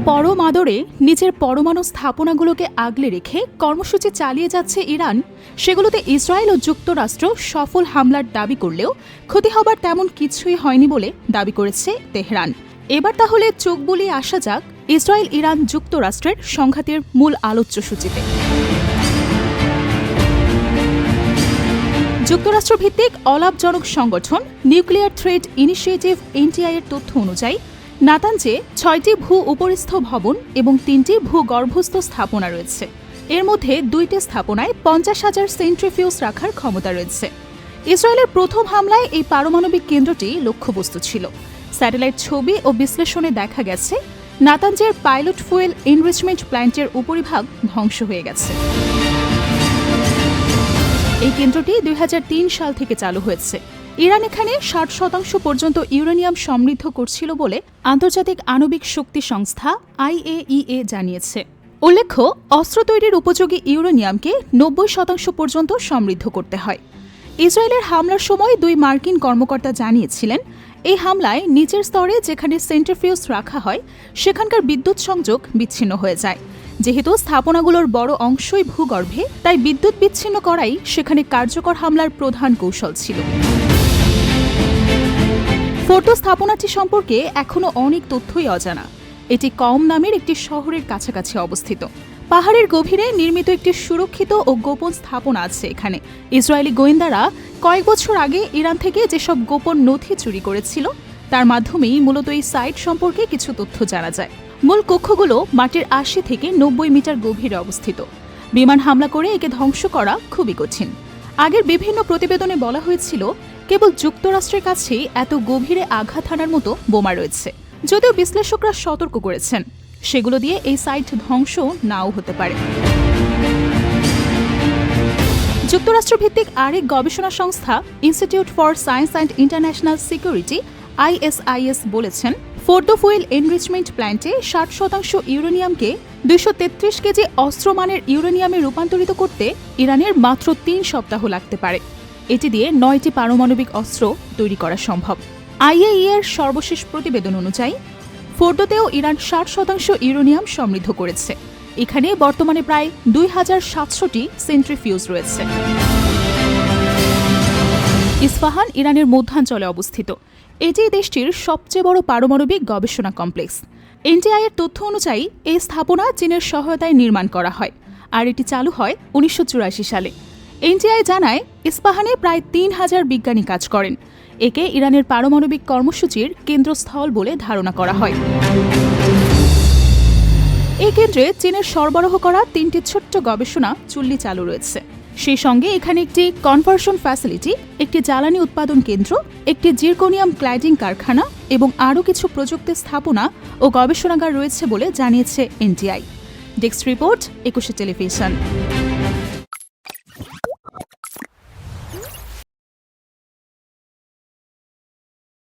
পরম আদরে নিজের পরমাণু স্থাপনাগুলোকে আগলে রেখে কর্মসূচি চালিয়ে যাচ্ছে ইরান, সেগুলোতে ইসরায়েল ও যুক্তরাষ্ট্র সফল হামলার দাবি করলেও ক্ষতি হবার তেমন কিছুই হয়নি বলে দাবি করেছে তেহরান। এবার তাহলে চোখ বুলিয়ে আসা যাক ইসরায়েল ইরান যুক্তরাষ্ট্রের সংঘাতের মূল আলোচ্যসূচিতে। যুক্তরাষ্ট্রভিত্তিক অলাভজনক সংগঠন নিউক্লিয়ার থ্রেট ইনিশিয়েটিভ NTI এর তথ্য অনুযায়ী নাতাঞ্জে 6টি ভূ-উপরিস্থ ভবন এবং 3টি ভূগর্ভস্থ স্থাপনা রয়েছে। এর মধ্যে 2টি স্থাপনায় 50,000 সেন্ট্রিফিউজ রাখার ক্ষমতা রয়েছে। ইসরায়েলের প্রথম হামলায় এই পারমাণবিক কেন্দ্রটি লক্ষ্যবস্তু ছিল। স্যাটেলাইট ছবি ও বিশ্লেষণে দেখা গেছে নাতাঞ্জের পাইলট ফুয়েল এনরিচমেন্ট প্ল্যান্টের উপরিভাগ ধ্বংস হয়ে গেছে। এই কেন্দ্রটি 2003 সাল থেকে চালু হয়েছে। ইরান এখানে 60% পর্যন্ত ইউরেনিয়াম সমৃদ্ধ করছিল বলে আন্তর্জাতিক আণবিক শক্তি সংস্থা IAEA জানিয়েছে। উল্লেখ্য, অস্ত্র তৈরির উপযোগী ইউরেনিয়ামকে 90% পর্যন্ত সমৃদ্ধ করতে হয়। ইসরায়েলের হামলার সময় 2 মার্কিন কর্মকর্তা জানিয়েছিলেন, এই হামলায় নিচের স্তরে যেখানে সেন্ট্রিফিউজ রাখা হয় সেখানকার বিদ্যুৎ সংযোগ বিচ্ছিন্ন হয়ে যায়। যেহেতু স্থাপনাগুলোর বড় অংশই ভূগর্ভে, তাই বিদ্যুৎ বিচ্ছিন্ন করাই সেখানে কার্যকর হামলার প্রধান কৌশল ছিল। ফোর্টো স্থাপনাটি সম্পর্কে এখনও অনেক তথ্যই অজানা। এটি কম নামের একটি শহরের কাছাকাছি অবস্থিত। পাহাড়ের গভীরে নির্মিত একটি সুরক্ষিত ও গোপন স্থাপনা আছে এখানে। ইসরায়েলি গোয়েন্দারা কয়েক বছর আগে ইরান থেকে যেসব গোপন নথি চুরি করেছিল তার মাধ্যমেই মূলত এই সাইট সম্পর্কে কিছু তথ্য জানা যায়। মূল কক্ষগুলো মাটির 80 থেকে 90 মিটার গভীরে অবস্থিত। বিমান হামলা করে একে ধ্বংস করা খুবই কঠিন। আগের বিভিন্ন প্রতিবেদনে বলা হয়েছিল কেবল যুক্তরাষ্ট্রের কাছেই এত গভীরে আঘাত হানার মতো বোমা রয়েছে। যদিও বিশ্লেষকরা সতর্ক করেছেন সেগুলো দিয়ে এই সাইট ধ্বংস নাও হতে পারে। যুক্তরাষ্ট্রভিত্তিক আরেক গবেষণা সংস্থা institute for science and international security ISIS বলেছেন, ফোর্দো ফুয়েল এনরিচমেন্ট প্ল্যান্টে 60% ইউরেনিয়ামকে 233 কেজি অস্ত্রমানের ইউরেনিয়ামে রূপান্তরিত করতে ইরানের মাত্র 3 সপ্তাহ লাগতে পারে। এটি দিয়ে 9টি পারমাণবিক অস্ত্র তৈরি করা সম্ভব। IAEA এর সর্বশেষ প্রতিবেদন অনুযায়ী ফোর্দোতেও ইরান 60% ইউরেনিয়াম সমৃদ্ধ করেছে। এখানে বর্তমানে প্রায় 2700টি সেন্ট্রিফিউজ রয়েছে। ইস্পাহান ইরানের মধ্যাঞ্চলে অবস্থিত। এটি দেশটির সবচেয়ে বড় পারমাণবিক গবেষণা কমপ্লেক্স। NTI এর তথ্য অনুযায়ী এই স্থাপনা চীনের সহায়তায় নির্মাণ করা হয়, আর এটি চালু হয় 1984 সালে। NTI জানায় ইস্পাহানে প্রায় 3000 বিজ্ঞানী কাজ করেন। একে ইরানের পারমাণবিক কর্মসূচির কেন্দ্রস্থল বলে ধারণা করা হয়। এই কেন্দ্রে চীনের সরবরাহ করা 3টি ছোট্ট গবেষণা চুল্লি চালু রয়েছে। সেই সঙ্গে এখানে একটি কনভার্সন ফ্যাসিলিটি, একটি জ্বালানি উৎপাদন কেন্দ্র, একটি জিরকোনিয়াম ক্ল্যাডিং কারখানা এবং আরও কিছু প্রযুক্তি স্থাপনা ও গবেষণাগার রয়েছে বলে জানিয়েছে NTI। Desk report, 21 television.